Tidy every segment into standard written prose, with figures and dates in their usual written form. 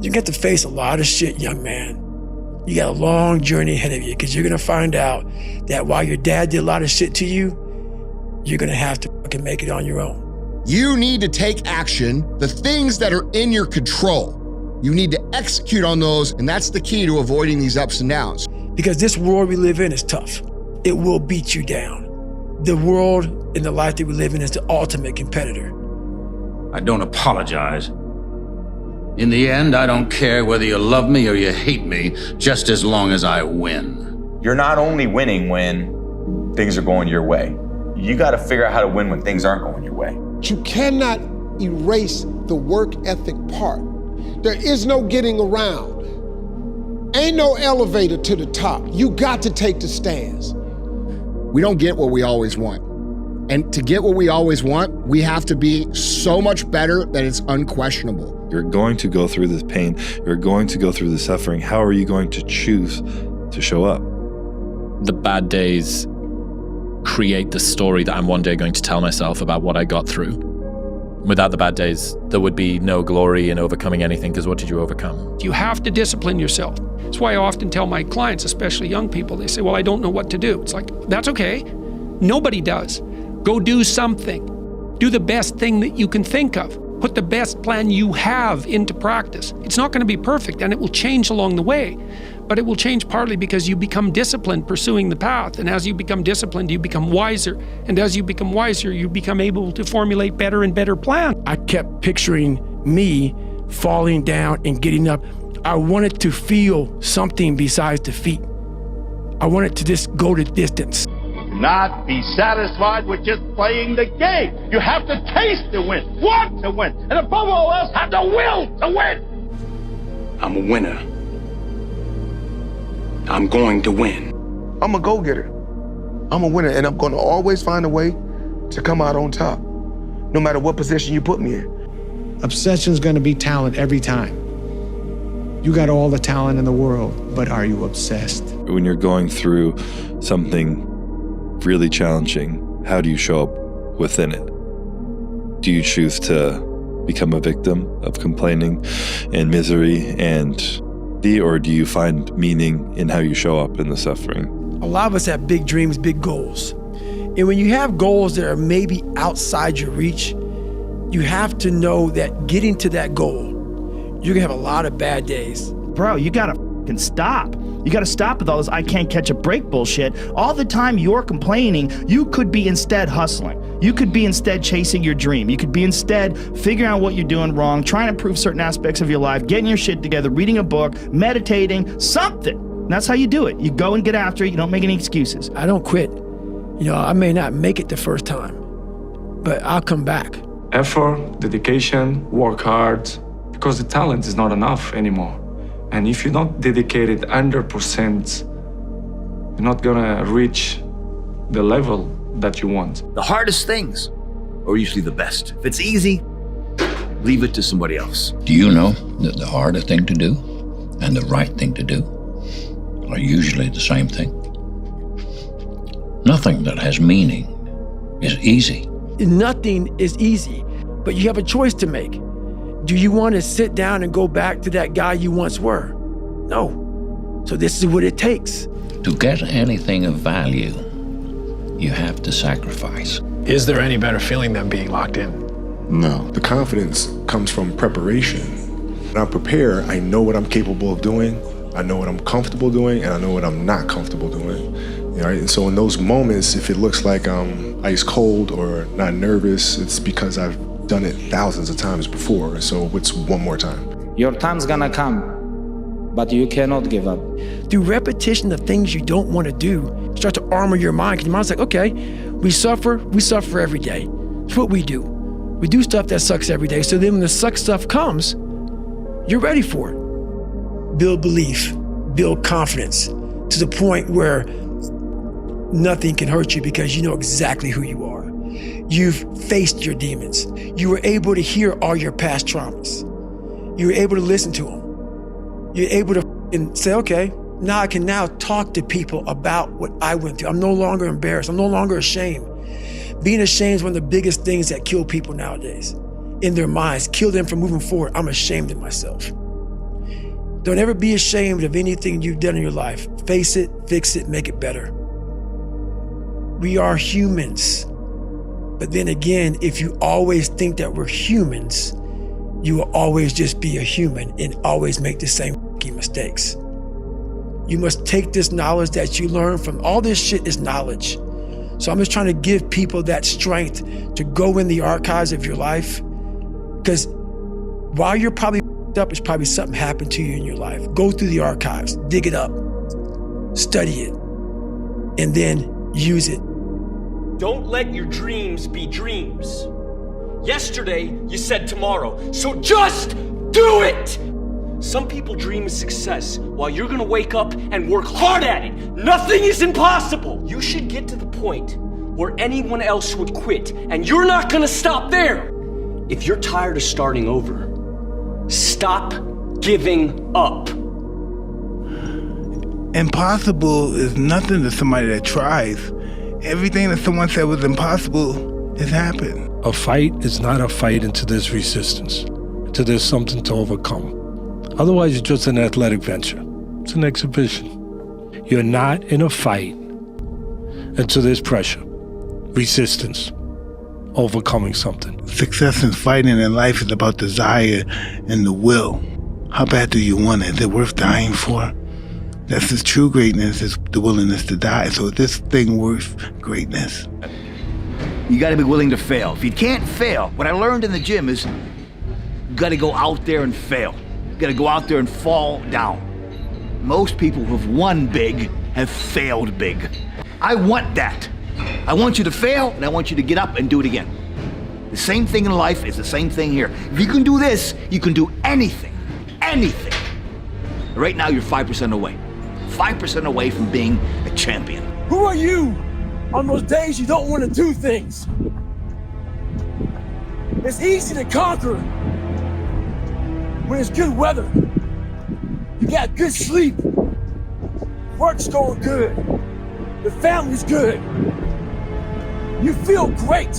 You get to face a lot of shit, young man. You got a long journey ahead of you because you're gonna find out that while your dad did a lot of shit to you, you're gonna have to fucking make it on your own. You need to take action, the things that are in your control. You need to execute on those, and that's the key to avoiding these ups and downs. Because this world we live in is tough. It will beat you down. The world and the life that we live in is the ultimate competitor. I don't apologize. In the end, I don't care whether you love me or you hate me, just as long as I win. You're not only winning when things are going your way. You got to figure out how to win when things aren't going your way. You cannot erase the work ethic part. There is no getting around. Ain't no elevator to the top. You got to take the stairs. We don't get what we always want. And to get what we always want, we have to be so much better that it's unquestionable. You're going to go through this pain. You're going to go through the suffering. How are you going to choose to show up? The bad days create the story that I'm one day going to tell myself about what I got through. Without the bad days, there would be no glory in overcoming anything, because what did you overcome? You have to discipline yourself. That's why I often tell my clients, especially young people, they say, well, I don't know what to do. It's like, that's okay. Nobody does. Go do something. Do the best thing that you can think of. Put the best plan you have into practice. It's not going to be perfect, and it will change along the way. But it will change partly because you become disciplined pursuing the path. And as you become disciplined, you become wiser. And as you become wiser, you become able to formulate better and better plans. I kept picturing me falling down and getting up. I wanted to feel something besides defeat. I wanted to just go the distance. Not be satisfied with just playing the game. You have to taste the win, want to win, and above all else, have the will to win. I'm a winner. I'm going to win. I'm a go-getter. I'm a winner, and I'm going to always find a way to come out on top, no matter what position you put me in. Obsession's going to be talent every time. You got all the talent in the world, but are you obsessed? When you're going through something really challenging, how do you show up within it? Do you choose to become a victim of complaining and misery or do you find meaning in how you show up in the suffering? A lot of us have big dreams, big goals. And when you have goals that are maybe outside your reach, you have to know that getting to that goal, you're gonna have a lot of bad days. Bro, you gotta f***ing stop. You gotta stop with all this I can't catch a break bullshit. All the time you're complaining, you could be instead hustling. You could be instead chasing your dream. You could be instead figuring out what you're doing wrong, trying to improve certain aspects of your life, getting your shit together, reading a book, meditating, something. And that's how you do it. You go and get after it. You don't make any excuses. I don't quit. You know, I may not make it the first time, but I'll come back. Effort, dedication, work hard, because the talent is not enough anymore. And if you're not dedicated 100%, you're not gonna reach the level that you want. The hardest things are usually the best. If it's easy, leave it to somebody else. Do you know that the harder thing to do and the right thing to do are usually the same thing? Nothing that has meaning is easy. Nothing is easy, but you have a choice to make. Do you want to sit down and go back to that guy you once were? No. So this is what it takes. To get anything of value, you have to sacrifice. Is there any better feeling than being locked in? No. The confidence comes from preparation. When I prepare, I know what I'm capable of doing, I know what I'm comfortable doing, and I know what I'm not comfortable doing. Right? And so in those moments, if it looks like I'm ice cold or not nervous, it's because I've done it thousands of times before, so it's one more time. Your time's gonna come, but you cannot give up. Through repetition of things you don't want to do, start to armor your mind, because your mind's like, okay, we suffer every day. It's what we do. We do stuff that sucks every day, so then when the suck stuff comes, you're ready for it. Build belief, build confidence, to the point where nothing can hurt you because you know exactly who you are. You've faced your demons. You were able to hear all your past traumas. You were able to listen to them. You're able to say, okay, now I can now talk to people about what I went through. I'm no longer embarrassed. I'm no longer ashamed. Being ashamed is one of the biggest things that kill people nowadays. In their minds, kill them from moving forward. I'm ashamed of myself. Don't ever be ashamed of anything you've done in your life. Face it, fix it, make it better. We are humans. But then again, if you always think that we're humans, you will always just be a human and always make the same mistakes. You must take this knowledge that you learn from all this shit is knowledge. So I'm just trying to give people that strength to go in the archives of your life. Because while you're probably up, it's probably something happened to you in your life. Go through the archives, dig it up, study it, and then use it. Don't let your dreams be dreams. Yesterday, you said tomorrow, so just do it! Some people dream of success while you're gonna wake up and work hard at it. Nothing is impossible. You should get to the point where anyone else would quit, and you're not gonna stop there. If you're tired of starting over, stop giving up. Impossible is nothing to somebody that tries. Everything that someone said was impossible has happened. A fight is not a fight until there's resistance, until there's something to overcome. Otherwise, it's just an athletic venture. It's an exhibition. You're not in a fight until there's pressure, resistance, overcoming something. Success in fighting in life is about desire and the will. How bad do you want it? Is it worth dying for? That's the true greatness, is the willingness to die. So is this thing worth greatness? You gotta be willing to fail. If you can't fail, what I learned in the gym is you gotta go out there and fail. You gotta go out there and fall down. Most people who've won big have failed big. I want that. I want you to fail, and I want you to get up and do it again. The same thing in life is the same thing here. If you can do this, you can do anything. Anything. Right now, you're 5% away. 5% away from being a champion. Who are you on those days you don't want to do things? It's easy to conquer when it's good weather. You got good sleep. Work's going good. The family's good. You feel great.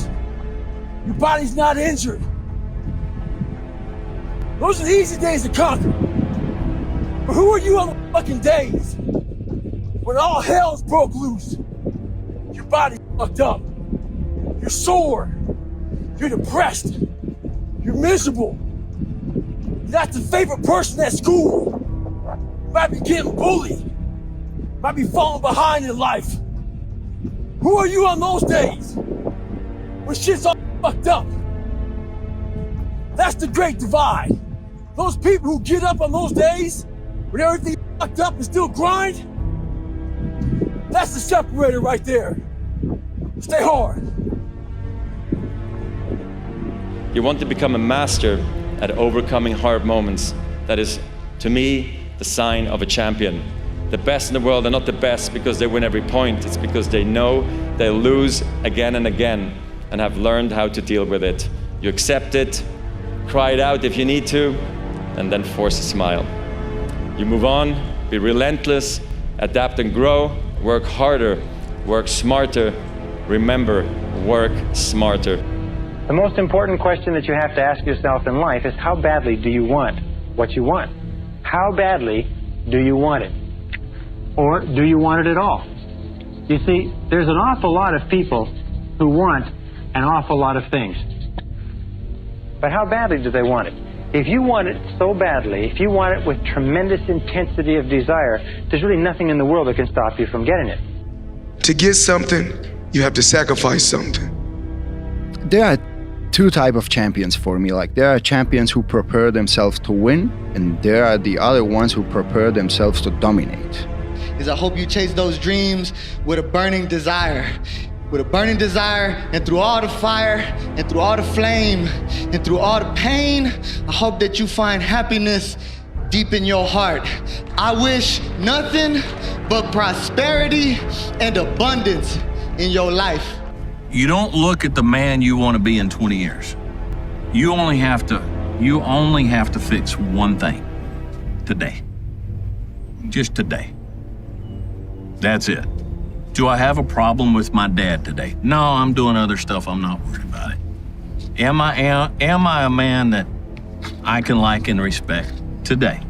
Your body's not injured. Those are the easy days to conquer. But who are you on the fucking days when all hell's broke loose? Your body's fucked up. You're sore. You're depressed. You're miserable. You're not the favorite person at school. You might be getting bullied. You might be falling behind in life. Who are you on those days when shit's all fucked up? That's the great divide. Those people who get up on those days when everything's fucked up and still grind, that's the separator right there. Stay hard. You want to become a master at overcoming hard moments. That is, to me, the sign of a champion. The best in the world are not the best because they win every point. It's because they know they'll lose again and again and have learned how to deal with it. You accept it, cry it out if you need to, and then force a smile. You move on, be relentless, adapt and grow, work harder, work smarter. Remember, work smarter. The most important question that you have to ask yourself in life is how badly do you want what you want? How badly do you want it? Or do you want it at all? You see, there's an awful lot of people who want an awful lot of things. But how badly do they want it? If you want it so badly, if you want it with tremendous intensity of desire, there's really nothing in the world that can stop you from getting it. To get something, you have to sacrifice something. There are two types of champions for me. Like, there are champions who prepare themselves to win, and there are the other ones who prepare themselves to dominate. I hope you chase those dreams with a burning desire. With a burning desire, and through all the fire, and through all the flame, and through all the pain, I hope that you find happiness deep in your heart. I wish nothing but prosperity and abundance in your life. You don't look at the man you want to be in 20 years. You only have to fix one thing. Today. Just today. That's it. Do I have a problem with my dad today? No, I'm doing other stuff. I'm not worried about it. Am I a man that I can like and respect today?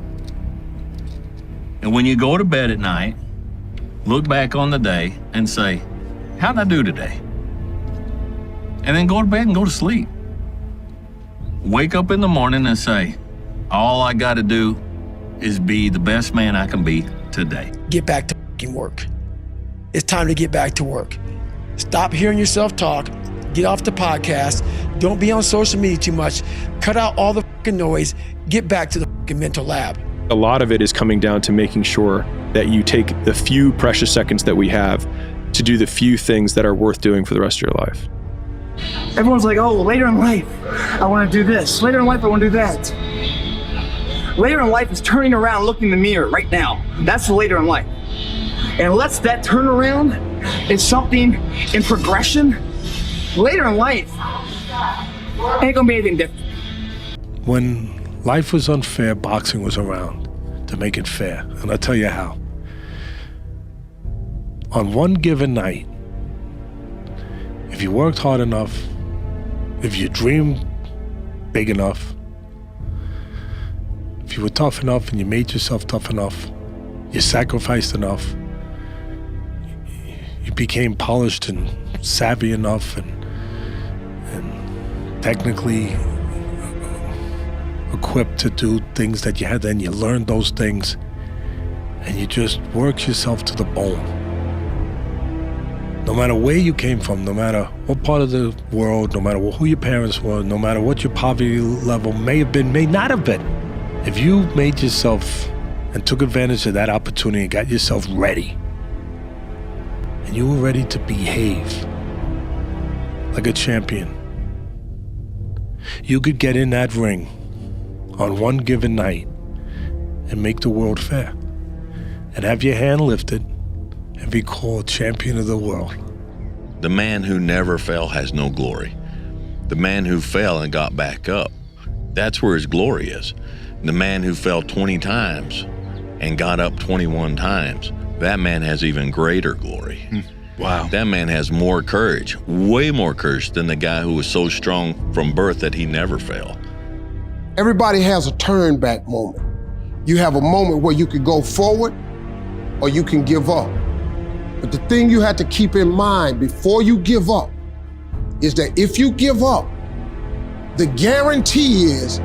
And when you go to bed at night, look back on the day and say, how'd I do today? And then go to bed and go to sleep. Wake up in the morning and say, all I gotta do is be the best man I can be today. Get back to fucking work. It's time to get back to work. Stop hearing yourself talk. Get off the podcast. Don't be on social media too much. Cut out all the fucking noise. Get back to the fucking mental lab. A lot of it is coming down to making sure that you take the few precious seconds that we have to do the few things that are worth doing for the rest of your life. Everyone's like, oh, later in life, I want to do this. Later in life, I want to do that. Later in life is turning around, looking in the mirror right now. That's the later in life. And unless that turnaround is something in progression, later in life ain't gonna be anything different. When life was unfair, boxing was around to make it fair. And I'll tell you how. On one given night, if you worked hard enough, if you dreamed big enough, if you were tough enough and you made yourself tough enough, you sacrificed enough, you became polished and savvy enough and technically equipped to do things that you had, then you learned those things and you just worked yourself to the bone. No matter where you came from, no matter what part of the world, no matter who your parents were, no matter what your poverty level may have been, may not have been, if you made yourself and took advantage of that opportunity and got yourself ready, and you were ready to behave like a champion, you could get in that ring on one given night and make the world fair and have your hand lifted and be called champion of the world. The man who never fell has no glory. The man who fell and got back up, that's where his glory is. The man who fell 20 times and got up 21 times, that man has even greater glory. Wow. That man has more courage, way more courage than the guy who was so strong from birth that he never fell. Everybody has a turn back moment. You have a moment where you can go forward or you can give up. But the thing you have to keep in mind before you give up is that if you give up, the guarantee is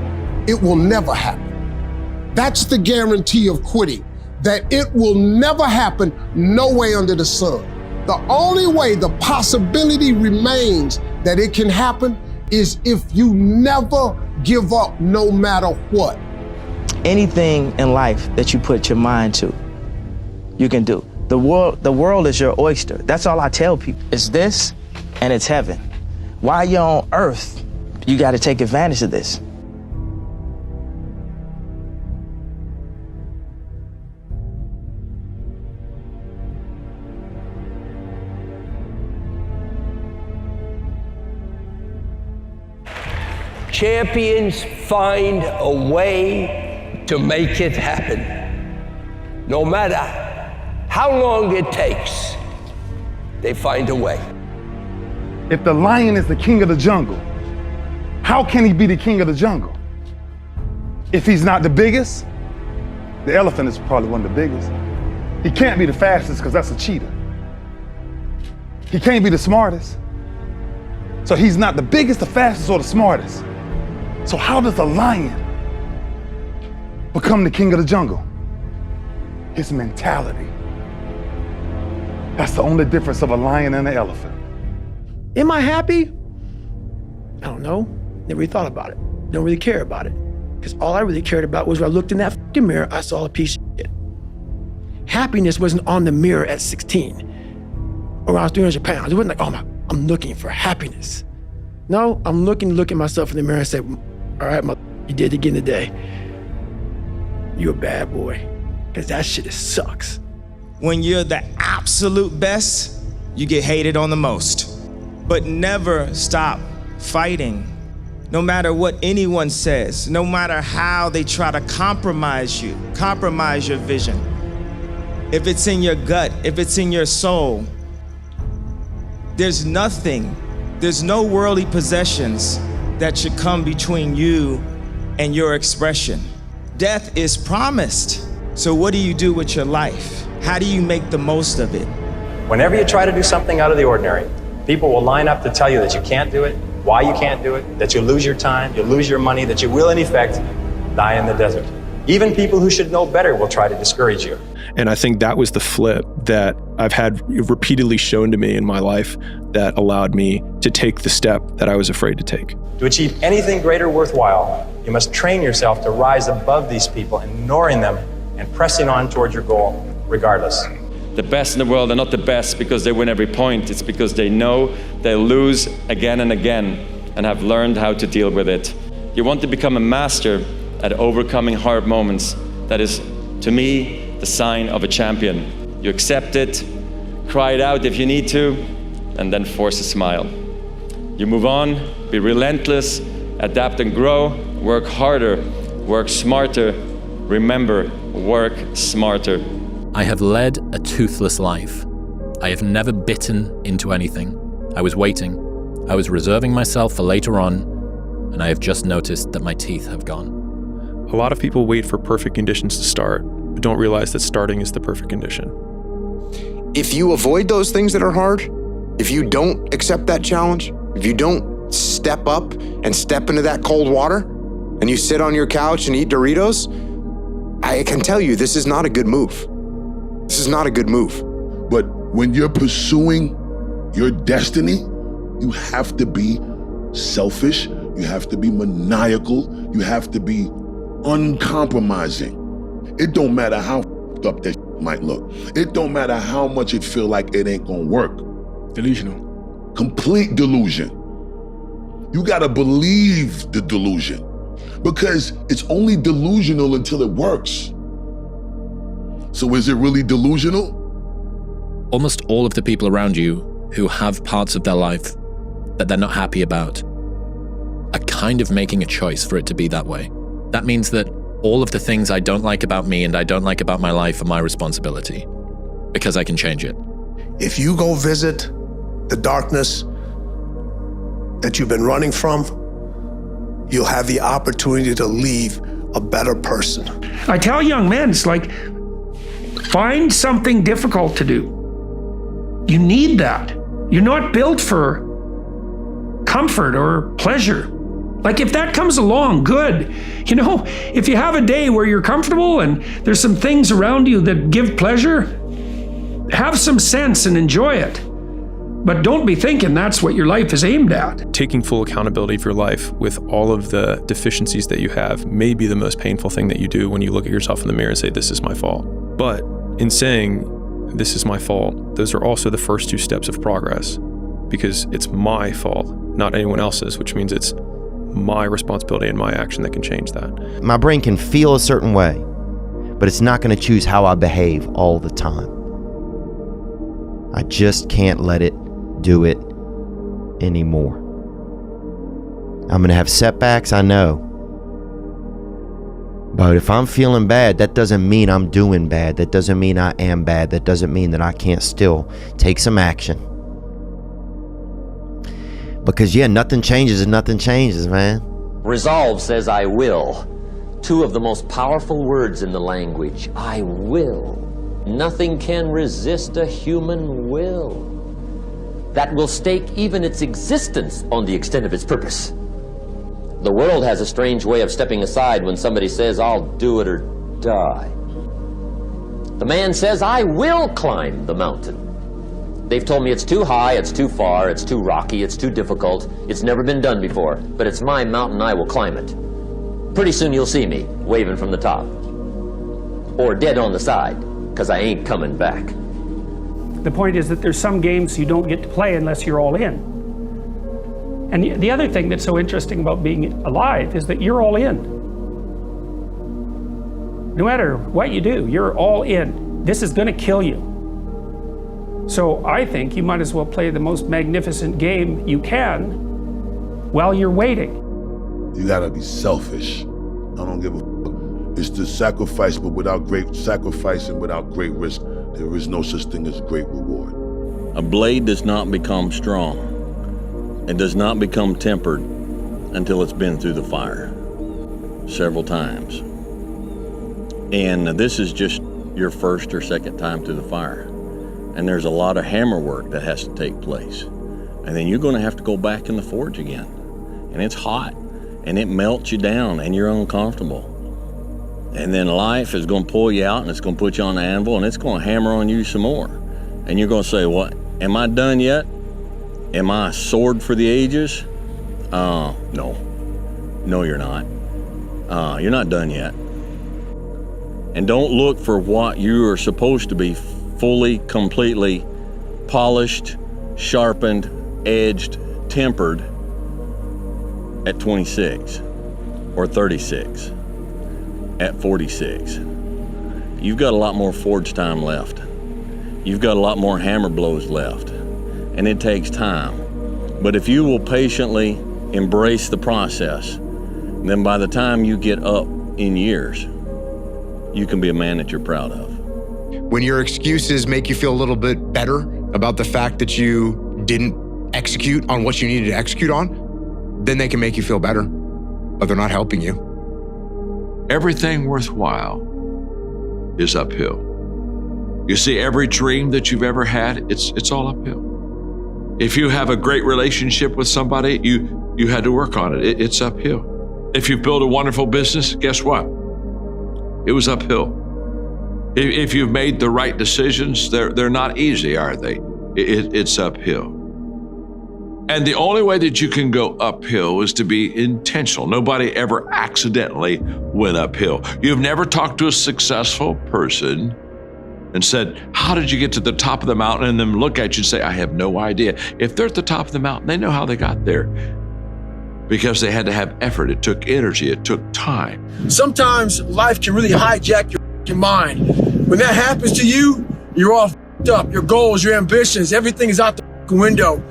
it will never happen. That's the guarantee of quitting, that it will never happen no way under the sun. The only way the possibility remains that it can happen is if you never give up no matter what. Anything in life that you put your mind to, you can do. The world is your oyster. That's all I tell people. It's this and it's heaven. While you're on earth, you got to take advantage of this. Champions find a way to make it happen. No matter how long it takes, they find a way. If the lion is the king of the jungle, how can he be the king of the jungle? If he's not the biggest, the elephant is probably one of the biggest. He can't be the fastest because that's a cheetah. He can't be the smartest. So he's not the biggest, the fastest, or the smartest. So how does a lion become the king of the jungle? His mentality. That's the only difference of a lion and an elephant. Am I happy? I don't know. Never really thought about it. Don't really care about it. Because all I really cared about was when I looked in that fucking mirror, I saw a piece of shit. Happiness wasn't on the mirror at 16 or when I was 300 pounds. It wasn't like, oh, I'm looking for happiness. No, I'm looking at myself in the mirror and say, all right, you did it again today. You're a bad boy. Because that shit sucks. When you're the absolute best, you get hated on the most. But never stop fighting. No matter what anyone says, no matter how they try to compromise you, compromise your vision. If it's in your gut, if it's in your soul, there's no worldly possessions that should come between you and your expression. Death is promised. So what do you do with your life? How do you make the most of it? Whenever you try to do something out of the ordinary, people will line up to tell you that you can't do it, why you can't do it, that you'll lose your time, you'll lose your money, that you will in effect die in the desert. Even people who should know better will try to discourage you. And I think that was the flip that I've had repeatedly shown to me in my life that allowed me to take the step that I was afraid to take. To achieve anything great or worthwhile, you must train yourself to rise above these people, ignoring them and pressing on towards your goal regardless. The best in the world are not the best because they win every point. It's because they know they'll lose again and again and have learned how to deal with it. You want to become a master at overcoming hard moments. That is, to me, the sign of a champion. You accept it, cry it out if you need to, and then force a smile. You move on, be relentless, adapt and grow, work harder, work smarter. Remember, work smarter. I have led a toothless life. I have never bitten into anything. I was waiting. I was reserving myself for later on, and I have just noticed that my teeth have gone. A lot of people wait for perfect conditions to start, but don't realize that starting is the perfect condition. If you avoid those things that are hard, if you don't accept that challenge, if you don't step up and step into that cold water, and you sit on your couch and eat Doritos, I can tell you this is not a good move. This is not a good move. But when you're pursuing your destiny, you have to be selfish, you have to be maniacal, you have to be uncompromising. It don't matter how up that might look. It don't matter how much it feel like it ain't gonna work. Delusional. Complete delusion. You gotta believe the delusion because it's only delusional until it works. So is it really delusional? Almost all of the people around you who have parts of their life that they're not happy about are kind of making a choice for it to be that way. That means that all of the things I don't like about me and I don't like about my life are my responsibility, because I can change it. If you go visit the darkness that you've been running from, you'll have the opportunity to leave a better person. I tell young men, it's like, find something difficult to do. You need that. You're not built for comfort or pleasure. Like if that comes along, good. You know, if you have a day where you're comfortable and there's some things around you that give pleasure, have some sense and enjoy it. But don't be thinking that's what your life is aimed at. Taking full accountability for your life with all of the deficiencies that you have may be the most painful thing that you do when you look at yourself in the mirror and say, this is my fault. But in saying, this is my fault, those are also the first two steps of progress, because it's my fault, not anyone else's, which means it's my responsibility and my action that can change that. My brain can feel a certain way, but it's not going to choose how I behave all the time. I just can't let it do it anymore. I'm going to have setbacks, I know. But if I'm feeling bad, that doesn't mean I'm doing bad. That doesn't mean I am bad. That doesn't mean that I can't still take some action. Because yeah, nothing changes and nothing changes, man. Resolve says I will. Two of the most powerful words in the language. I will. Nothing can resist a human will. That will stake even its existence on the extent of its purpose. The world has a strange way of stepping aside when somebody says, I'll do it or die. The man says, I will climb the mountain. They've told me it's too high, it's too far, it's too rocky, it's too difficult, it's never been done before, but it's my mountain, I will climb it. Pretty soon you'll see me waving from the top. Or dead on the side, because I ain't coming back. The point is that there's some games you don't get to play unless you're all in. And the other thing that's so interesting about being alive is that you're all in. No matter what you do, you're all in. This is going to kill you. So I think you might as well play the most magnificent game you can while you're waiting. You gotta be selfish. I don't give a fuck. It's the sacrifice, but without great sacrifice and without great risk, there is no such thing as great reward. A blade does not become strong. It does not become tempered until it's been through the fire several times. And this is just your first or second time through the fire. And there's a lot of hammer work that has to take place. And then you're going to have to go back in the forge again. And it's hot, and it melts you down, and you're uncomfortable. And then life is going to pull you out, and it's going to put you on the anvil, and it's going to hammer on you some more. And you're going to say, what, am I done yet? Am I a sword for the ages? No. No, you're not. You're not done yet. And don't look for what you are supposed to be fully, completely polished, sharpened, edged, tempered at 26 or 36, at 46. You've got a lot more forge time left. You've got a lot more hammer blows left, and it takes time. But if you will patiently embrace the process, then by the time you get up in years, you can be a man that you're proud of. When your excuses make you feel a little bit better about the fact that you didn't execute on what you needed to execute on, then they can make you feel better, but they're not helping you. Everything worthwhile is uphill. You see, every dream that you've ever had, it's all uphill. If you have a great relationship with somebody, you had to work on it. It's uphill. If you've built a wonderful business, guess what? It was uphill. If you've made the right decisions, they're not easy, are they? It's uphill. And the only way that you can go uphill is to be intentional. Nobody ever accidentally went uphill. You've never talked to a successful person and said, how did you get to the top of the mountain? And then look at you and say, I have no idea. If they're at the top of the mountain, they know how they got there. Because they had to have effort. It took energy. It took time. Sometimes life can really hijack your mind. When that happens to you, you're all f***ed up. Your goals, your ambitions, everything is out the window.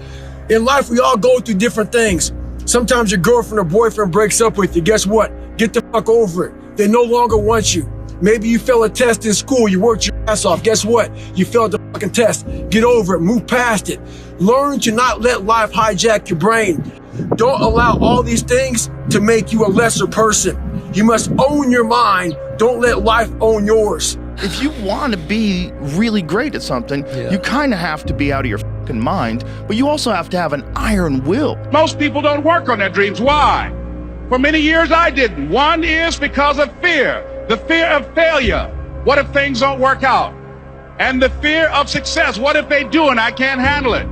In life, we all go through different things. Sometimes your girlfriend or boyfriend breaks up with you. Guess what? Get the fuck over it. They no longer want you. Maybe you failed a test in school. You worked your ass off. Guess what? You failed the fucking test. Get over it. Move past it. Learn to not let life hijack your brain. Don't allow all these things to make you a lesser person. You must own your mind. Don't let life own yours. If you want to be really great at something, you kind of have to be out of your fucking mind, but you also have to have an iron will. Most people don't work on their dreams. Why? For many years I didn't. One is because of fear. The fear of failure. What if things don't work out? And the fear of success. What if they do and I can't handle it?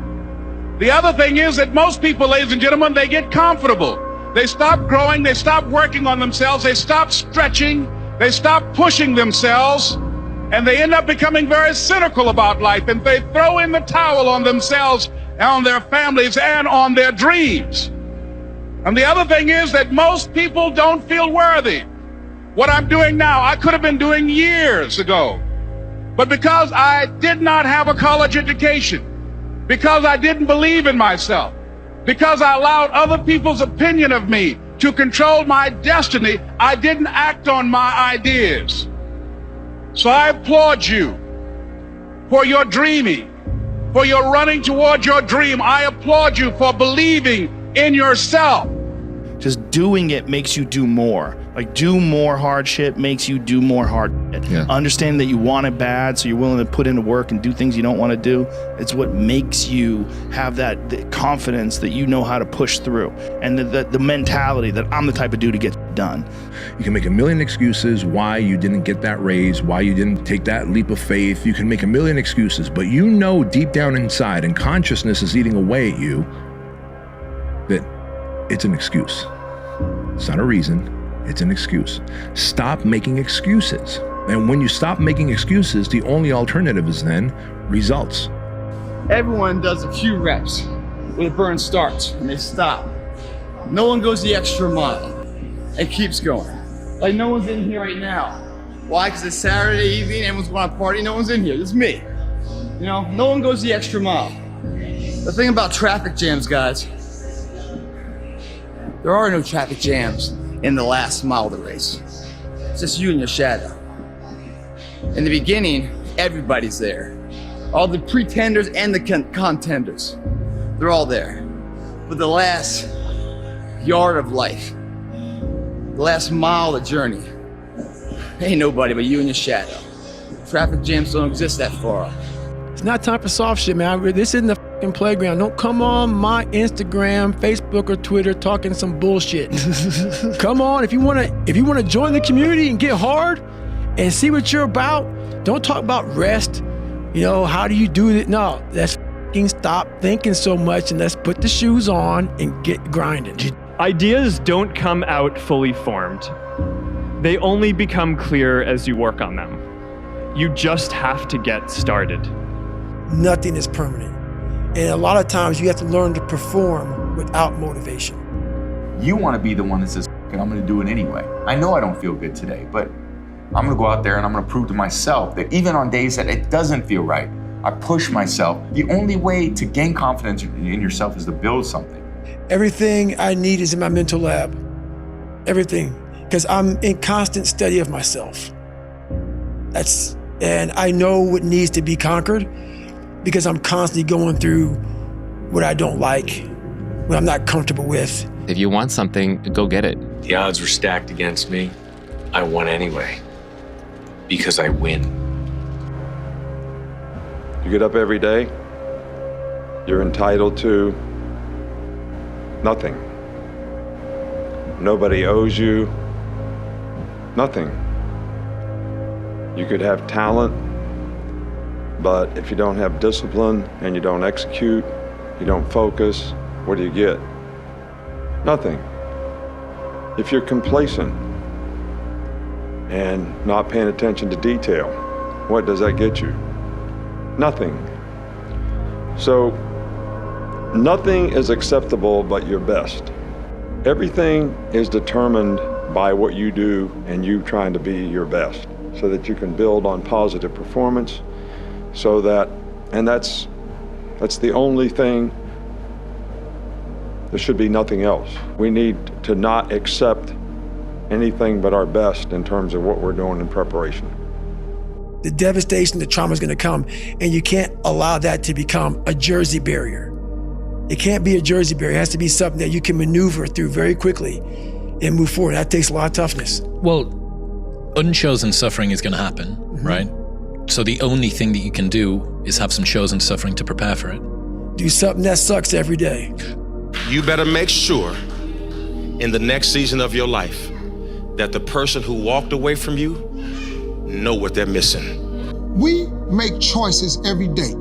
The other thing is that most people, ladies and gentlemen, they get comfortable. They stop growing, they stop working on themselves, they stop stretching, they stop pushing themselves, and they end up becoming very cynical about life, and they throw in the towel on themselves, on their families, and on their dreams. And the other thing is that most people don't feel worthy. What I'm doing now, I could have been doing years ago. But because I did not have a college education, because I didn't believe in myself, because I allowed other people's opinion of me to control my destiny, I didn't act on my ideas. So I applaud you for your dreaming, for your running toward your dream. I applaud you for believing in yourself. Just doing it makes you do more. Like, do more hard shit makes you do more hard shit. Yeah. Understand that you want it bad, so you're willing to put into work and do things you don't want to do. It's what makes you have the confidence that you know how to push through, and the mentality that I'm the type of dude to get done. You can make a million excuses why you didn't get that raise, why you didn't take that leap of faith. You can make a million excuses, but you know deep down inside, and consciousness is eating away at you, that it's an excuse. It's not a reason. It's an excuse. Stop making excuses. And when you stop making excuses, the only alternative is then results. Everyone does a few reps when the burn starts and they stop. No one goes the extra mile. It keeps going. Like, no one's in here right now. Why? Because it's Saturday evening, everyone's going to party, no one's in here. It's me. You know, no one goes the extra mile. The thing about traffic jams, guys, there are no traffic jams in the last mile of the race. It's just you and your shadow. In the beginning, everybody's there. All the pretenders and the contenders, they're all there. But the last yard of life, the last mile of the journey, Ain't nobody but you and your shadow. Traffic jams don't exist that far. It's not time for soft shit, man. This isn't the fucking playground. Don't come on my Instagram, Facebook, or Twitter talking some bullshit. Come on, if you wanna join the community and get hard and see what you're about, don't talk about rest. You know, how do you do it? No, let's fucking stop thinking so much and let's put the shoes on and get grinding. Ideas don't come out fully formed. They only become clear as you work on them. You just have to get started. Nothing is permanent. And a lot of times you have to learn to perform without motivation. You want to be the one that says, "And I'm going to do it anyway. I know I don't feel good today, but I'm going to go out there and I'm going to prove to myself that even on days that it doesn't feel right, I push myself." The only way to gain confidence in yourself is to build something. Everything I need is in my mental lab. Everything. Because I'm in constant study of myself. And I know what needs to be conquered because I'm constantly going through what I don't like, what I'm not comfortable with. If you want something, go get it. The odds were stacked against me. I won anyway, because I win. You get up every day, you're entitled to nothing. Nobody owes you nothing. You could have talent, but if you don't have discipline and you don't execute, you don't focus, what do you get? Nothing. If you're complacent and not paying attention to detail, what does that get you? Nothing. So, nothing is acceptable but your best. Everything is determined by what you do and you trying to be your best so that you can build on positive performance so that, and that's the only thing, there should be nothing else. We need to not accept anything but our best in terms of what we're doing in preparation. The devastation, the trauma is going to come, and you can't allow that to become a Jersey barrier. It can't be a Jersey barrier. It has to be something that you can maneuver through very quickly and move forward. That takes a lot of toughness. Well, unchosen suffering is going to happen, right? So the only thing that you can do is have some chosen suffering to prepare for it. Do something that sucks every day. You better make sure in the next season of your life that the person who walked away from you know what they're missing. We make choices every day.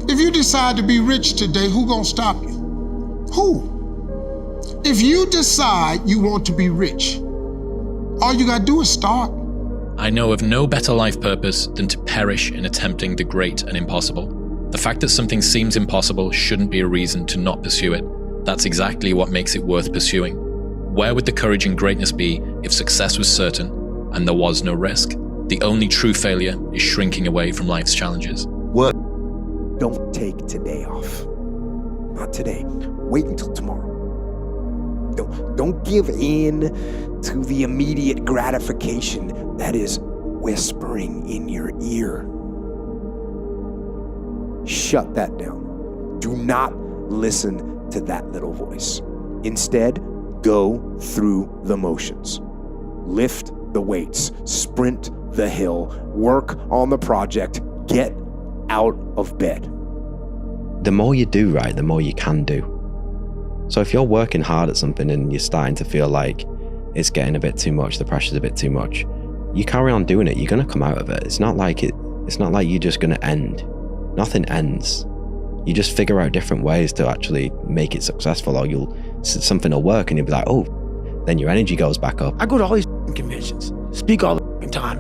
If you decide to be rich today, who gonna stop you? Who? If you decide you want to be rich, all you gotta do is start. I know of no better life purpose than to perish in attempting the great and impossible. The fact that something seems impossible shouldn't be a reason to not pursue it. That's exactly what makes it worth pursuing. Where would the courage and greatness be if success was certain and there was no risk? The only true failure is shrinking away from life's challenges. What? Don't take today off. Not today. Wait until tomorrow. Don't give in to the immediate gratification that is whispering in your ear. Shut that down. Do not listen to that little voice. Instead, go through the motions. Lift the weights, sprint the hill, work on the project, get out of bed. The more you do right, the more you can do. So if you're working hard at something and you're starting to feel like it's getting a bit too much, the pressure's a bit too much, you carry on doing it, you're gonna come out of it. It's not like you're just gonna end. Nothing ends. You just figure out different ways to actually make it successful, or something will work and you'll be like, oh, then your energy goes back up. I go to all these conventions, speak all the time.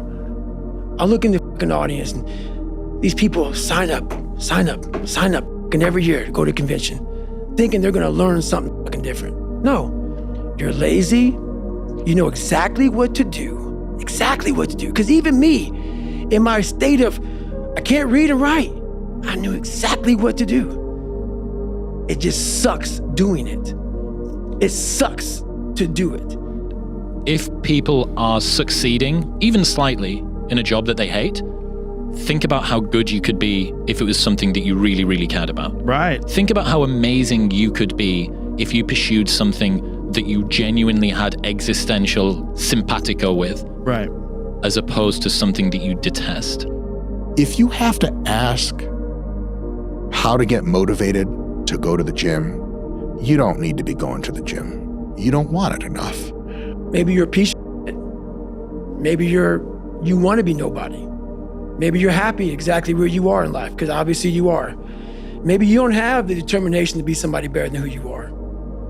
I look in the audience and these people sign up, and every year to go to a convention, thinking they're gonna learn something fucking different. No, you're lazy, you know exactly what to do. Because even me, in my state of, I can't read and write, I knew exactly what to do. It just sucks doing it. It sucks to do it. If people are succeeding, even slightly, in a job that they hate, think about how good you could be if it was something that you really, really cared about. Right. Think about how amazing you could be if you pursued something that you genuinely had existential simpatico with Right. As opposed to something that you detest. If you have to ask how to get motivated to go to the gym, you don't need to be going to the gym. You don't want it enough. Maybe you're a piece of shit. Maybe you want to be nobody. Maybe you're happy exactly where you are in life, because obviously you are. Maybe you don't have the determination to be somebody better than who you are.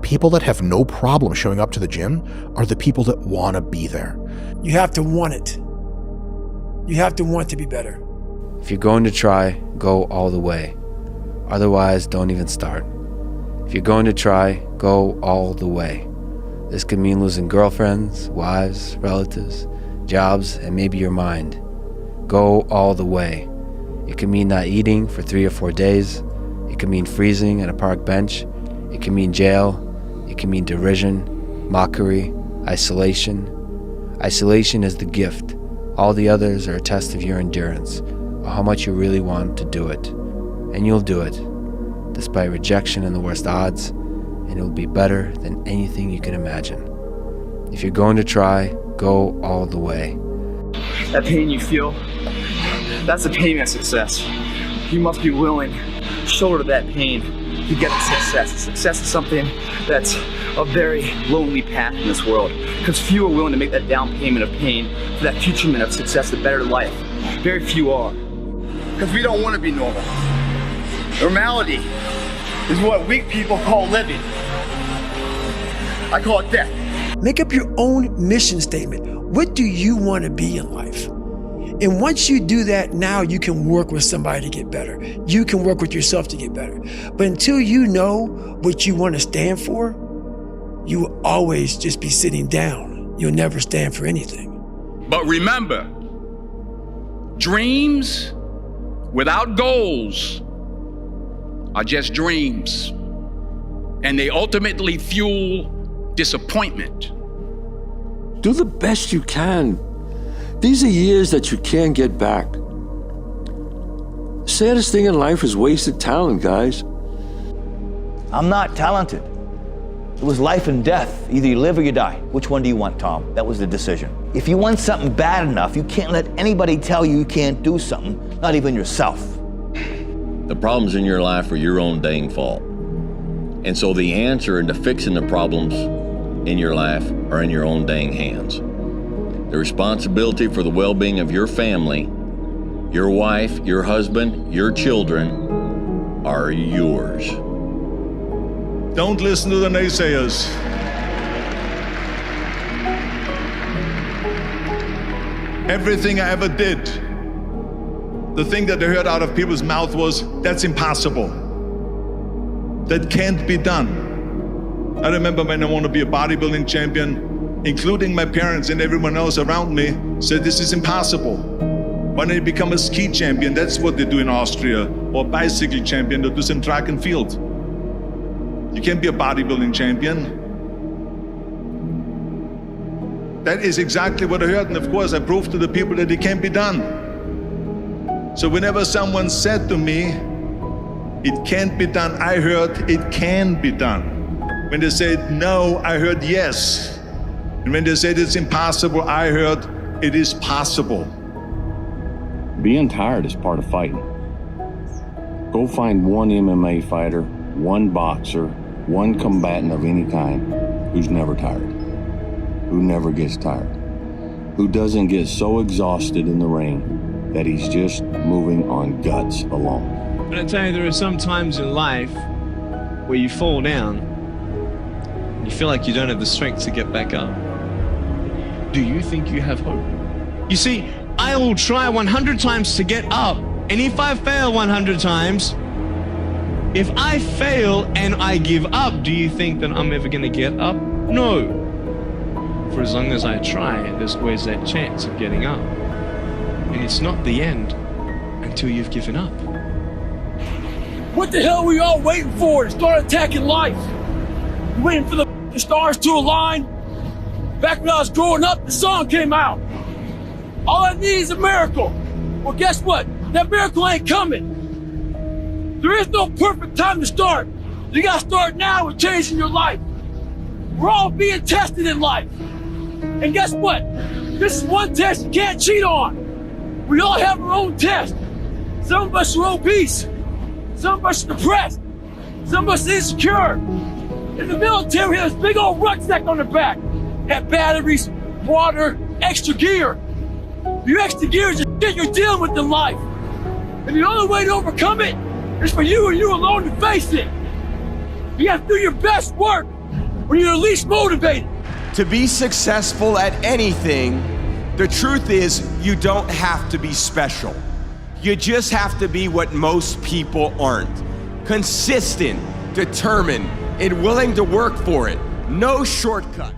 People that have no problem showing up to the gym are the people that want to be there. You have to want it. You have to want to be better. If you're going to try, go all the way. Otherwise, don't even start. If you're going to try, go all the way. This could mean losing girlfriends, wives, relatives, jobs, and maybe your mind. Go all the way. It could mean not eating for 3 or 4 days. It could mean freezing at a park bench. It can mean jail. It can mean derision, mockery, isolation. Isolation is the gift. All the others are a test of your endurance, or how much you really want to do it. And you'll do it, despite rejection and the worst odds, and it'll be better than anything you can imagine. If you're going to try, go all the way. That pain you feel, that's the pain of success. You must be willing to shoulder that pain to get to success. Success is something that's a very lonely path in this world, because few are willing to make that down payment of pain for that future minute of success, the better life. Very few are. Because we don't want to be normal. Normality is what weak people call living. I call it death. Make up your own mission statement. What do you want to be in life? And once you do that, now you can work with somebody to get better. You can work with yourself to get better. But until you know what you want to stand for, you will always just be sitting down. You'll never stand for anything. But remember, dreams without goals are just dreams, and they ultimately fuel disappointment. Do the best you can. These are years that you can't get back. Saddest thing in life is wasted talent, guys. I'm not talented. It was life and death. Either you live or you die. Which one do you want, Tom? That was the decision. If you want something bad enough, you can't let anybody tell you you can't do something, not even yourself. The problems in your life are your own dang fault. And so the answer into fixing the problems in your life are in your own dang hands. The responsibility for the well-being of your family, your wife, your husband, your children are yours. Don't listen to the naysayers. Everything I ever did, the thing that I heard out of people's mouth was, that's impossible. That can't be done. I remember when I wanted to be a bodybuilding champion, including my parents and everyone else around me, said this is impossible. Why don't you become a ski champion? That's what they do in Austria. Or bicycle champion, they do some track and field. You can't be a bodybuilding champion. That is exactly what I heard, and of course I proved to the people that it can't be done. So whenever someone said to me, it can't be done, I heard it can be done. When they said no, I heard yes. And when they said it's impossible, I heard it is possible. Being tired is part of fighting. Go find one MMA fighter, one boxer, one combatant of any kind who's never tired, who never gets tired, who doesn't get so exhausted in the ring that he's just moving on guts alone. But I tell you, there are some times in life where you fall down and you feel like you don't have the strength to get back up. Do you think you have hope? You see, I will try 100 times to get up, and if I fail 100 times, if I fail and I give up, do you think that I'm ever gonna get up? No. For as long as I try, there's always that chance of getting up. And it's not the end until you've given up. What the hell are we all waiting for to start attacking life? We're waiting for the stars to align? Back when I was growing up, the sun came out. All I need is a miracle. Well, guess what? That miracle ain't coming. There is no perfect time to start. You gotta start now with changing your life. We're all being tested in life. And guess what? This is one test you can't cheat on. We all have our own test. Some of us are obese. Some of us are depressed. Some of us are insecure. In the military, we have this big old rucksack on the back. Have batteries, water, extra gear. Your extra gear is the shit you're dealing with in life. And the only way to overcome it is for you and you alone to face it. You have to do your best work when you're least motivated. To be successful at anything, the truth is you don't have to be special. You just have to be what most people aren't. Consistent, determined, and willing to work for it. No shortcut.